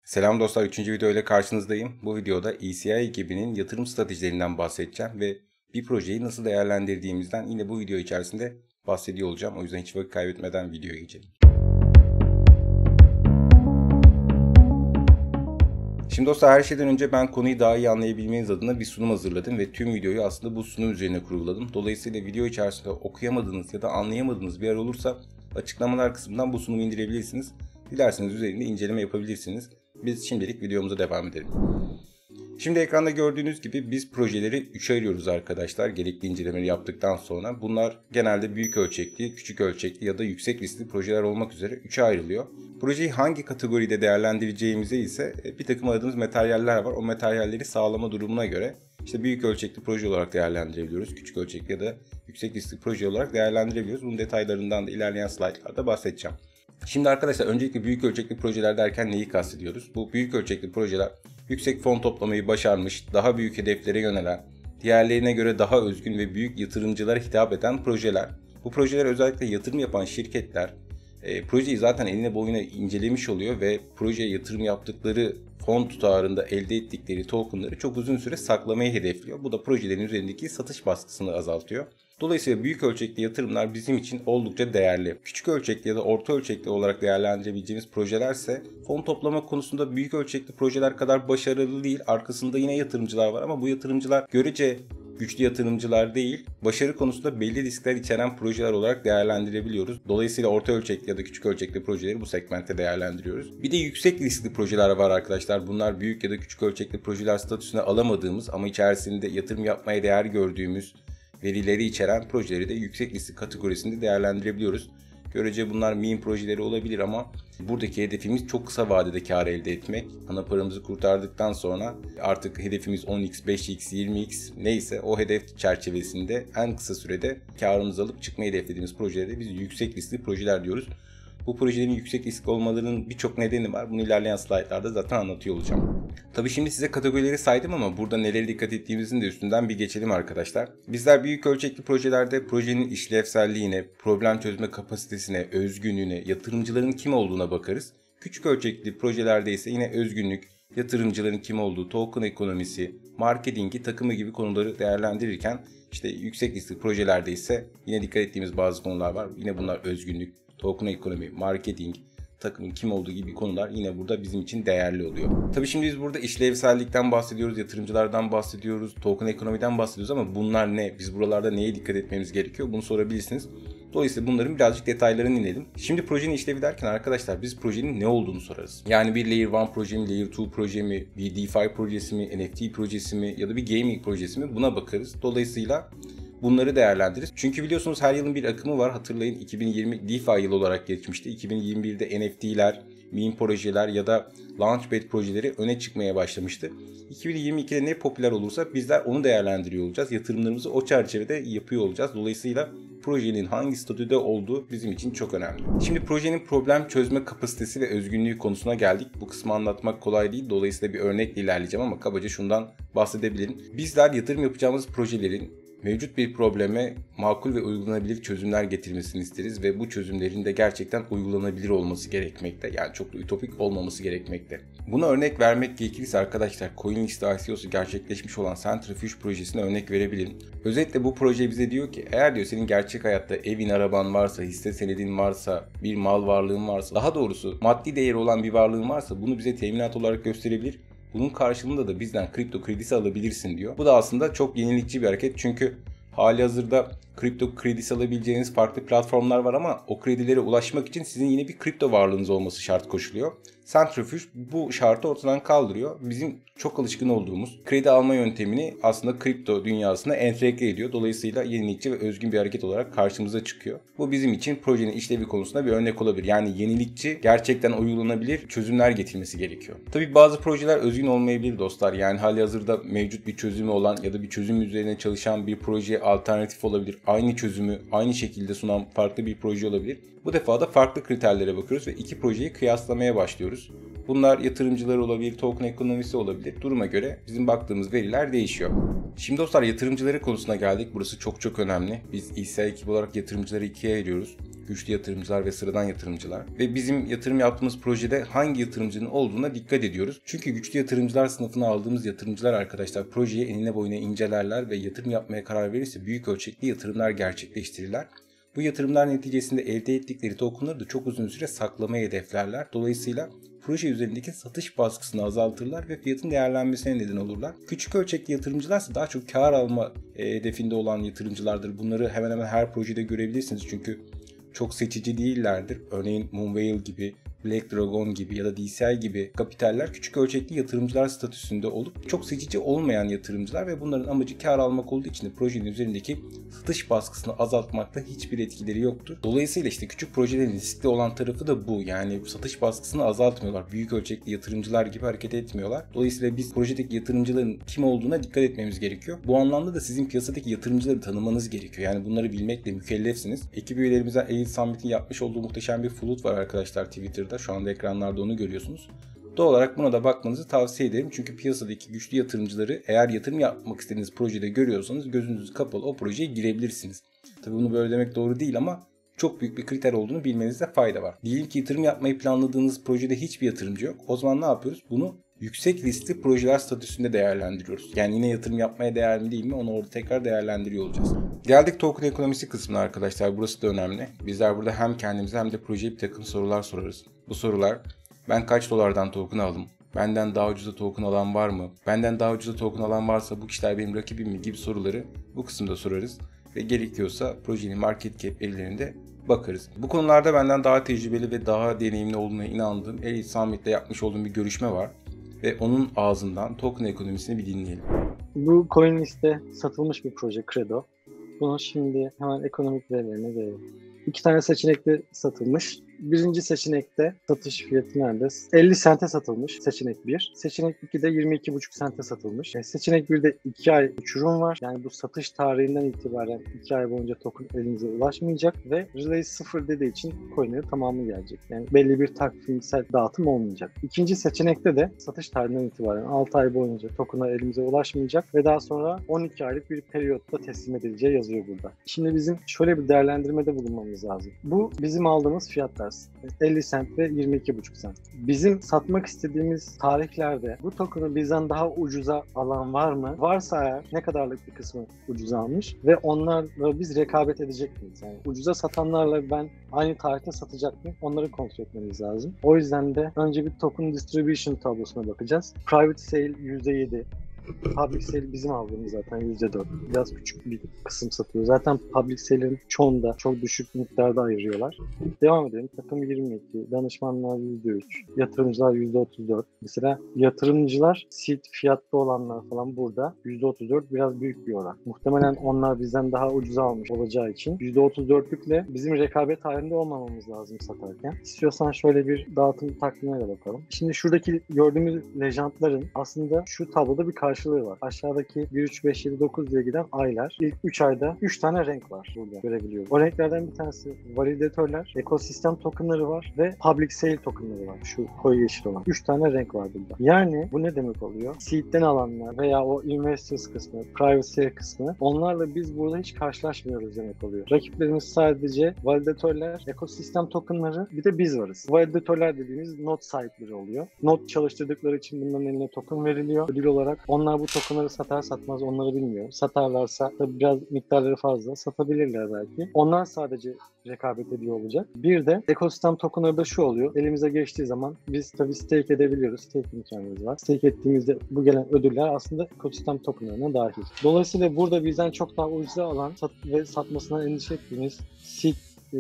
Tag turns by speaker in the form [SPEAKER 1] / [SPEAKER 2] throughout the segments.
[SPEAKER 1] Selam dostlar, 3. video ile karşınızdayım. Bu videoda ECI ekibinin yatırım stratejilerinden bahsedeceğim ve bir projeyi nasıl değerlendirdiğimizden yine bu video içerisinde bahsediyor olacağım. O yüzden hiç vakit kaybetmeden videoya geçelim. Şimdi dostlar, her şeyden önce ben konuyu daha iyi anlayabilmeniz adına bir sunum hazırladım ve tüm videoyu aslında bu sunum üzerine kurguladım. Dolayısıyla video içerisinde okuyamadığınız ya da anlayamadığınız bir yer olursa açıklamalar kısmından bu sunumu indirebilirsiniz. Dilerseniz üzerinde inceleme yapabilirsiniz. Biz şimdilik videomuza devam edelim. Şimdi ekranda gördüğünüz gibi biz projeleri 3'e ayırıyoruz arkadaşlar. Gerekli incelemeleri yaptıktan sonra. Bunlar genelde büyük ölçekli, küçük ölçekli ya da yüksek riskli projeler olmak üzere 3'e ayrılıyor. Projeyi hangi kategoride değerlendireceğimize ise bir takım aradığımız materyaller var. O materyalleri sağlama durumuna göre işte büyük ölçekli proje olarak değerlendirebiliyoruz. Küçük ölçekli ya da yüksek riskli proje olarak değerlendirebiliyoruz. Bunun detaylarından da ilerleyen slaytlarda bahsedeceğim. Şimdi arkadaşlar, öncelikle büyük ölçekli projeler derken neyi kastediyoruz? Bu büyük ölçekli projeler yüksek fon toplamayı başarmış, daha büyük hedeflere yönelen, diğerlerine göre daha özgün ve büyük yatırımcılara hitap eden projeler. Bu projeler özellikle yatırım yapan şirketler projeyi zaten eline boyuna incelemiş oluyor ve projeye yatırım yaptıkları fon tutarında elde ettikleri tokenları çok uzun süre saklamayı hedefliyor. Bu da projelerin üzerindeki satış baskısını azaltıyor. Dolayısıyla büyük ölçekli yatırımlar bizim için oldukça değerli. Küçük ölçekli ya da orta ölçekli olarak değerlendirebileceğimiz projelerse fon toplama konusunda büyük ölçekli projeler kadar başarılı değil. Arkasında yine yatırımcılar var ama bu yatırımcılar görece güçlü yatırımcılar değil, başarı konusunda belli riskler içeren projeler olarak değerlendirebiliyoruz. Dolayısıyla orta ölçekli ya da küçük ölçekli projeleri bu segmentte değerlendiriyoruz. Bir de yüksek riskli projeler var arkadaşlar. Bunlar büyük ya da küçük ölçekli projeler statüsüne alamadığımız ama içerisinde yatırım yapmaya değer gördüğümüz verileri içeren projeleri de yüksek riskli kategorisinde değerlendirebiliyoruz. Görece bunlar meme projeleri olabilir ama buradaki hedefimiz çok kısa vadede kar elde etmek. Ana paramızı kurtardıktan sonra artık hedefimiz 10x, 5x, 20x neyse o hedef çerçevesinde en kısa sürede karımızı alıp çıkmayı hedeflediğimiz projelere biz yüksek riskli projeler diyoruz. Bu projelerin yüksek risk olmalarının birçok nedeni var. Bunu ilerleyen slaytlarda zaten anlatıyor olacağım. Tabii şimdi size kategorileri saydım ama burada nelere dikkat ettiğimizin de üstünden bir geçelim arkadaşlar. Bizler büyük ölçekli projelerde projenin işlevselliğine, problem çözme kapasitesine, özgünlüğüne, yatırımcıların kim olduğuna bakarız. Küçük ölçekli projelerde ise yine özgünlük, yatırımcıların kim olduğu, token ekonomisi, marketingi, takımı gibi konuları değerlendirirken işte yüksek riskli projelerde ise yine dikkat ettiğimiz bazı konular var. Yine bunlar özgünlük, token ekonomi, marketing, takımın kim olduğu gibi konular yine burada bizim için değerli oluyor. Tabii şimdi biz burada işlevsellikten bahsediyoruz, yatırımcılardan bahsediyoruz, token ekonomiden bahsediyoruz ama bunlar ne? Biz buralarda neye dikkat etmemiz gerekiyor? Bunu sorabilirsiniz. Dolayısıyla bunların birazcık detaylarına inelim. Şimdi projenin işlevi derken arkadaşlar biz projenin ne olduğunu sorarız. Yani bir Layer 1 proje mi, Layer 2 proje mi, bir DeFi projesi mi, NFT projesi mi ya da bir gaming projesi mi buna bakarız. Dolayısıyla bunları değerlendiririz. Çünkü biliyorsunuz her yılın bir akımı var. Hatırlayın 2020 DeFi yılı olarak geçmişti. 2021'de NFT'ler, meme projeler ya da Launchpad projeleri öne çıkmaya başlamıştı. 2022'de ne popüler olursa bizler onu değerlendiriyor olacağız. Yatırımlarımızı o çerçevede yapıyor olacağız. Dolayısıyla projenin hangi statüde olduğu bizim için çok önemli. Şimdi projenin problem çözme kapasitesi ve özgünlüğü konusuna geldik. Bu kısmı anlatmak kolay değil. Dolayısıyla bir örnekle ilerleyeceğim ama kabaca şundan bahsedebilirim. Bizler yatırım yapacağımız projelerin mevcut bir probleme makul ve uygulanabilir çözümler getirmesini isteriz ve bu çözümlerin de gerçekten uygulanabilir olması gerekmekte. Yani çok da ütopik olmaması gerekmekte. Buna örnek vermek gerekirse arkadaşlar CoinList ICO'su gerçekleşmiş olan Centrifuge projesine örnek verebilirim. Özetle bu proje bize diyor ki eğer diyor senin gerçek hayatta evin, araban varsa, hisse senedin varsa, bir mal varlığın varsa, daha doğrusu maddi değeri olan bir varlığın varsa bunu bize teminat olarak gösterebilir. Bunun karşılığında da bizden kripto kredisi alabilirsin diyor. Bu da aslında çok yenilikçi bir hareket çünkü halihazırda kripto kredisi alabileceğiniz farklı platformlar var ama o kredilere ulaşmak için sizin yine bir kripto varlığınız olması şart koşuluyor. Centrifuge bu şartı ortadan kaldırıyor. Bizim çok alışkın olduğumuz kredi alma yöntemini aslında kripto dünyasına entegre ediyor. Dolayısıyla yenilikçi ve özgün bir hareket olarak karşımıza çıkıyor. Bu bizim için projenin işlevi konusunda bir örnek olabilir. Yani yenilikçi, gerçekten uygulanabilir çözümler getirmesi gerekiyor. Tabii bazı projeler özgün olmayabilir dostlar. Yani halihazırda mevcut bir çözümü olan ya da bir çözüm üzerine çalışan bir projeye alternatif olabilir. Aynı çözümü aynı şekilde sunan farklı bir proje olabilir. Bu defa da farklı kriterlere bakıyoruz ve iki projeyi kıyaslamaya başlıyoruz. Bunlar yatırımcılar olabilir, token ekonomisi olabilir. Duruma göre bizim baktığımız veriler değişiyor. Şimdi dostlar yatırımcıları konusuna geldik. Burası çok önemli. Biz ECI ekibi olarak yatırımcıları ikiye ayırıyoruz. güçlü yatırımcılar ve sıradan yatırımcılar. Ve bizim yatırım yaptığımız projede hangi yatırımcının olduğuna dikkat ediyoruz. Çünkü güçlü yatırımcılar sınıfına aldığımız yatırımcılar arkadaşlar projeyi enine boyuna incelerler ve yatırım yapmaya karar verirse büyük ölçekli yatırımlar gerçekleştirirler. Bu yatırımlar neticesinde elde ettikleri tokenları da çok uzun süre saklamayı hedeflerler. Dolayısıyla proje üzerindeki satış baskısını azaltırlar ve fiyatın değerlenmesine neden olurlar. Küçük ölçekli yatırımcılar ise daha çok kar alma hedefinde olan yatırımcılardır. Bunları hemen hemen her projede görebilirsiniz çünkü çok seçici değillerdir. Örneğin Moonwhale gibi, Black Dragon gibi ya da DCI gibi kapitaller küçük ölçekli yatırımcılar statüsünde olup çok seçici olmayan yatırımcılar ve bunların amacı kar almak olduğu için de projenin üzerindeki satış baskısını azaltmakta hiçbir etkileri yoktur. Dolayısıyla işte küçük projelerin riskli olan tarafı da bu. Yani satış baskısını azaltmıyorlar. Büyük ölçekli yatırımcılar gibi hareket etmiyorlar. Dolayısıyla biz projedeki yatırımcıların kim olduğuna dikkat etmemiz gerekiyor. Bu anlamda da sizin piyasadaki yatırımcıları tanımanız gerekiyor. Yani bunları bilmekle mükellefsiniz. Ekip üyelerimizden Elite Summit'in yapmış olduğu muhteşem bir flood var arkadaşlar Twitter'da. Şu anda ekranlarda onu görüyorsunuz. Doğal olarak buna da bakmanızı tavsiye ederim. Çünkü piyasadaki güçlü yatırımcıları eğer yatırım yapmak istediğiniz projede görüyorsanız gözünüz kapalı o projeye girebilirsiniz. Tabii bunu böyle demek doğru değil ama çok büyük bir kriter olduğunu bilmenizde fayda var. Diyelim ki yatırım yapmayı planladığınız projede hiçbir yatırımcı yok. O zaman ne yapıyoruz? Bunu yüksek riskli projeler statüsünde değerlendiriyoruz. Yani yine yatırım yapmaya değer mi değil mi onu orada tekrar değerlendiriyor olacağız. Geldik token ekonomisi kısmına arkadaşlar. Burası da önemli. Bizler burada hem kendimize hem de projeye bir takım sorular sorarız. Bu sorular: ben kaç dolardan token aldım? Benden daha ucuza token alan var mı? Benden daha ucuza token alan varsa bu kişiler benim rakibim mi gibi soruları bu kısımda sorarız. Ve gerekiyorsa projenin market cap verilerinde bakarız. Bu konularda benden daha tecrübeli ve daha deneyimli olduğuna inandığım Elite Summit'te yapmış olduğum bir görüşme var. Ve onun ağzından token ekonomisini bir dinleyelim.
[SPEAKER 2] Bu CoinList'te satılmış bir proje Credo. Bunu şimdi hemen ekonomik verilerine verelim. 2 tane seçenekte satılmış. Birinci seçenekte satış fiyatı nerede? 50 sente satılmış seçenek 1. Seçenek 2'de 22,5 sente satılmış. Seçenek 1'de 2 ay uçurum var. Yani bu satış tarihinden itibaren 2 ay boyunca token elinize ulaşmayacak ve release 0 dediği için coin'lerin tamamı gelecek. Yani belli bir takvimsel dağıtım olmayacak. İkinci seçenekte de satış tarihinden itibaren 6 ay boyunca token'lar elimize ulaşmayacak ve daha sonra 12 aylık bir periyotta teslim edileceği yazıyor burada. Şimdi bizim şöyle bir değerlendirmede bulunmamız lazım. Bu bizim aldığımız fiyatlar. 50 sent ve 22,5 sent. Bizim satmak istediğimiz tarihlerde bu token'ı bizden daha ucuza alan var mı? Varsa eğer ne kadarlık bir kısmı ucuza almış ve onlarla biz rekabet edecek miyiz? Yani ucuza satanlarla ben aynı tarihte satacak mıyım? Onları kontrol etmemiz lazım. O yüzden de önce bir token distribution tablosuna bakacağız. Private sale %7. Public sale bizim aldığımız zaten %4. Biraz küçük bir kısım satıyor. Zaten public sale'in çoğunda çok düşük miktarda ayırıyorlar. Devam edelim. Takım 22, danışmanlar %3, yatırımcılar %34. Mesela yatırımcılar seed fiyatlı olanlar falan burada %34 biraz büyük bir oran. Muhtemelen onlar bizden daha ucuza almış olacağı için %34'lükle bizim rekabet halinde olmamamız lazım satarken. İstiyorsan şöyle bir dağıtım takvimine de bakalım. Şimdi şuradaki gördüğümüz lejantların aslında şu tabloda bir karşılığı var. Aşağıdaki 1, 3, 5, 7, 9 diye giden aylar. İlk 3 ayda 3 tane renk var burada görebiliyoruz. O renklerden bir tanesi validatörler, ekosistem tokenları var ve public sale tokenları var. Şu koyu yeşil olan. 3 tane renk var burada. Yani bu ne demek oluyor? Seed'den alanlar veya o investors kısmı, private sale kısmı onlarla biz burada hiç karşılaşmıyoruz demek oluyor. Rakiplerimiz sadece validatörler, ekosistem tokenları bir de biz varız. Validatörler dediğimiz node sahipleri oluyor. Node çalıştırdıkları için bunların eline token veriliyor. Ödül olarak onlar bu tokenları satar satmaz onları bilmiyor. Satarlarsa tabii biraz miktarları fazla satabilirler belki. Onlar sadece rekabet ediyor olacak. Bir de ekosistem tokenları da şu oluyor. Elimize geçtiği zaman biz tabii stake edebiliyoruz. Stake imkanımız var. Stake ettiğimizde bu gelen ödüller aslında ekosistem tokenlarına dahil. Dolayısıyla burada bizden çok daha ucuza alan ve satmasından endişe ettiğimiz seed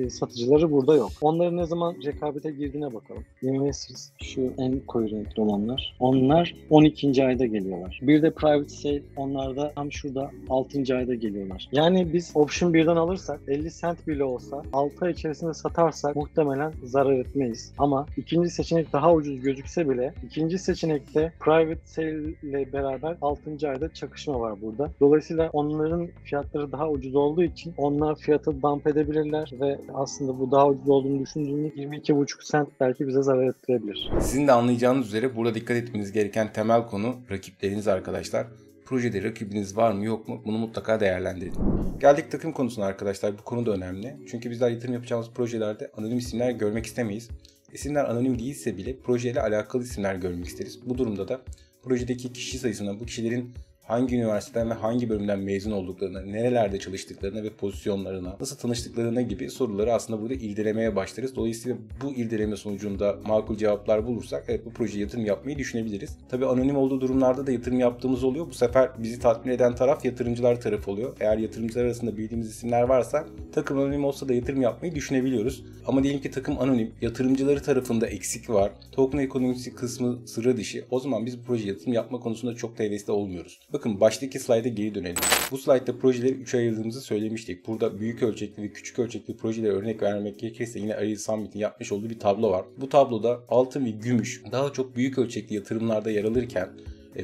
[SPEAKER 2] satıcıları burada yok. Onların ne zaman rekabete girdiğine bakalım. Investors şu en koyu renkli olanlar. Onlar 12. ayda geliyorlar. Bir de private sale onlar da tam şurada 6. ayda geliyorlar. Yani biz option 1'den alırsak 50 cent bile olsa 6 ay içerisinde satarsak muhtemelen zarar etmeyiz. Ama ikinci seçenek daha ucuz gözükse bile ikinci seçenekte private sale ile beraber 6. ayda çakışma var burada. Dolayısıyla onların fiyatları daha ucuz olduğu için onlar fiyatı dump edebilirler ve aslında bu daha ucuz olduğunu düşündüğümüz 22,5 sent belki bize zarar ettirebilir.
[SPEAKER 1] Sizin de anlayacağınız üzere burada dikkat etmeniz gereken temel konu rakipleriniz arkadaşlar. projede rakibiniz var mı yok mu bunu mutlaka değerlendirin. Geldik takım konusuna arkadaşlar. Bu konu da önemli. Çünkü bizler yatırım yapacağımız projelerde anonim isimler görmek istemeyiz. İsimler anonim değilse bile projeyle alakalı isimler görmek isteriz. Bu durumda da projedeki kişi sayısına, bu kişilerin hangi üniversiteden ve hangi bölümden mezun olduklarına, nerelerde çalıştıklarına ve pozisyonlarına, nasıl tanıştıklarına gibi soruları aslında burada irdelemeye başlarız. Dolayısıyla bu irdeleme sonucunda makul cevaplar bulursak evet bu projeye yatırım yapmayı düşünebiliriz. Tabii anonim olduğu durumlarda da yatırım yaptığımız oluyor. Bu sefer bizi tatmin eden taraf yatırımcılar tarafı oluyor. Eğer yatırımcılar arasında bildiğimiz isimler varsa takım anonim olsa da yatırım yapmayı düşünebiliyoruz. Ama diyelim ki takım anonim, yatırımcıları tarafında eksik var, token ekonomisi kısmı sıra dışı. O zaman biz bu projeye yatırım yapma konusunda çok da hevesli olmuyoruz. Bakın baştaki slayda geri dönelim. Bu slaytta projeleri 3'e ayırdığımızı söylemiştik. Burada büyük ölçekli ve küçük ölçekli projelere örnek vermek gerekirse yine Ariel Summit'in yapmış olduğu bir tablo var. Bu tabloda altın ve gümüş daha çok büyük ölçekli yatırımlarda yer alırken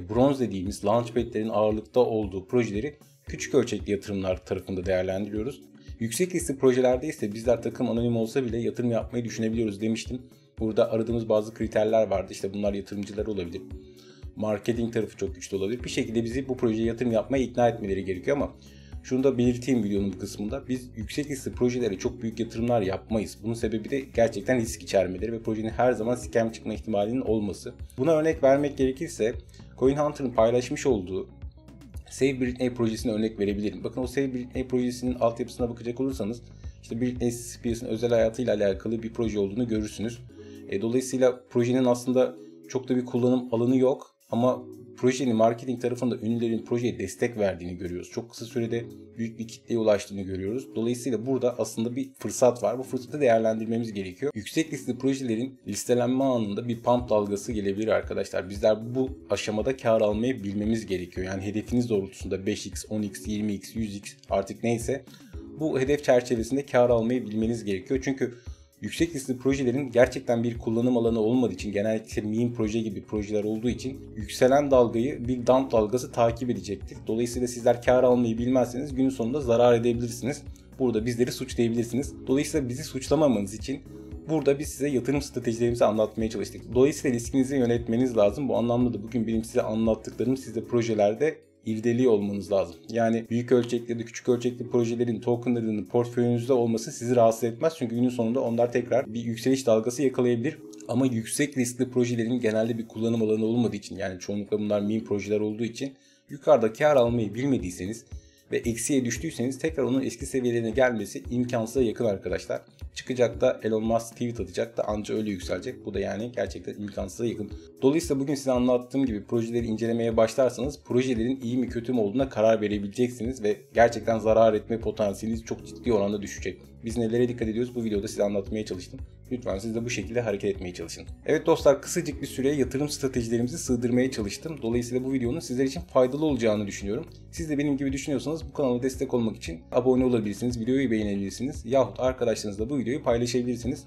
[SPEAKER 1] bronz dediğimiz launchpad'lerin ağırlıkta olduğu projeleri küçük ölçekli yatırımlar tarafında değerlendiriyoruz. Yüksek riskli projelerde ise bizler takım anonim olsa bile yatırım yapmayı düşünebiliyoruz demiştim. Burada aradığımız bazı kriterler vardı. İşte bunlar yatırımcılar olabilir. Marketing tarafı çok güçlü olabilir. Bir şekilde bizi bu projeye yatırım yapmaya ikna etmeleri gerekiyor ama şunu da belirteyim videonun bu kısmında. Biz yüksek riskli projelere çok büyük yatırımlar yapmayız. Bunun sebebi de gerçekten risk içermeleri ve projenin her zaman scam çıkma ihtimalinin olması. Buna örnek vermek gerekirse CoinHunter'ın paylaşmış olduğu Save Britney projesine örnek verebilirim. Bakın o Save Britney projesinin altyapısına bakacak olursanız işte Britney Spears'ın özel hayatıyla alakalı bir proje olduğunu görürsünüz. Dolayısıyla projenin aslında çok da bir kullanım alanı yok ama projenin marketing tarafında ünlülerin projeye destek verdiğini görüyoruz. Çok kısa sürede büyük bir kitleye ulaştığını görüyoruz. Dolayısıyla burada aslında bir fırsat var. Bu fırsatı değerlendirmemiz gerekiyor. Yüksek riskli projelerin listelenme anında bir pump dalgası gelebilir arkadaşlar. Bizler bu aşamada kar almayı bilmemiz gerekiyor. Yani hedefiniz doğrultusunda 5x, 10x, 20x, 100x artık neyse bu hedef çerçevesinde kar almayı bilmeniz gerekiyor. Çünkü yüksek riskli projelerin gerçekten bir kullanım alanı olmadığı için, genellikle meme proje gibi projeler olduğu için yükselen dalgayı bir dump dalgası takip edecektir. Dolayısıyla sizler kar almayı bilmezseniz günün sonunda zarar edebilirsiniz. Burada bizleri suçlayabilirsiniz. Dolayısıyla bizi suçlamamanız için burada biz size yatırım stratejilerimizi anlatmaya çalıştık. Dolayısıyla riskinizi yönetmeniz lazım. Bu anlamda da bugün benim size anlattıklarım sizde projelerde irdeliyor olmanız lazım. Yani büyük ölçekli ya da küçük ölçekli projelerin tokenlarının portföyünüzde olması sizi rahatsız etmez. Çünkü günün sonunda onlar tekrar bir yükseliş dalgası yakalayabilir. Ama yüksek riskli projelerin genelde bir kullanım alanı olmadığı için, yani çoğunlukla bunlar meme projeler olduğu için yukarıda kar almayı bilmediyseniz ve eksiye düştüyseniz tekrar onun eski seviyelerine gelmesi imkansıza yakın arkadaşlar. Çıkacak da Elon Musk tweet atacak da anca öyle yükselecek. Bu da yani gerçekten imkansıza yakın. Dolayısıyla bugün size anlattığım gibi projeleri incelemeye başlarsanız projelerin iyi mi kötü mü olduğuna karar verebileceksiniz ve gerçekten zarar etme potansiyeliniz çok ciddi oranda düşecek. Biz nelere dikkat ediyoruz bu videoda size anlatmaya çalıştım. Lütfen siz de bu şekilde hareket etmeye çalışın. Evet dostlar, kısacık bir süreye yatırım stratejilerimizi sığdırmaya çalıştım. Dolayısıyla bu videonun sizler için faydalı olacağını düşünüyorum. Siz de benim gibi düşünüyorsanız bu kanala destek olmak için abone olabilirsiniz, videoyu beğenebilirsiniz yahut arkadaşlarınızla bu videoyu paylaşabilirsiniz.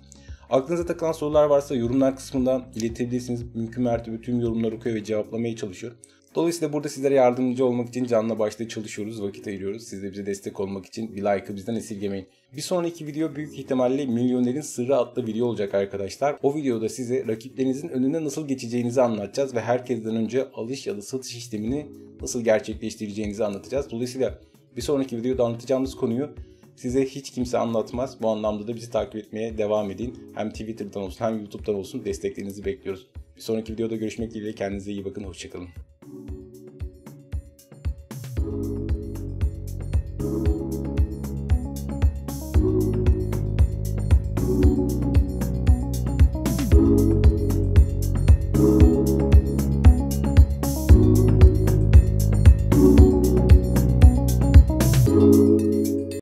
[SPEAKER 1] Aklınıza takılan sorular varsa yorumlar kısmından iletebilirsiniz. Mümkün mertebe tüm yorumları okuyor ve cevaplamaya çalışıyorum. Dolayısıyla burada sizlere yardımcı olmak için canla başla çalışıyoruz, vakit ayırıyoruz. Siz de bize destek olmak için bir like'ı bizden esirgemeyin. Bir sonraki video büyük ihtimalle Milyonerin Sırrı adlı video olacak arkadaşlar. O videoda size rakiplerinizin önüne nasıl geçeceğinizi anlatacağız ve herkesten önce alış ya da satış işlemini nasıl gerçekleştireceğinizi anlatacağız. Dolayısıyla bir sonraki videoda anlatacağımız konuyu size hiç kimse anlatmaz. Bu anlamda da bizi takip etmeye devam edin. Hem Twitter'dan olsun hem YouTube'dan olsun desteklerinizi bekliyoruz. Bir sonraki videoda görüşmek dileğiyle, kendinize iyi bakın, hoşçakalın.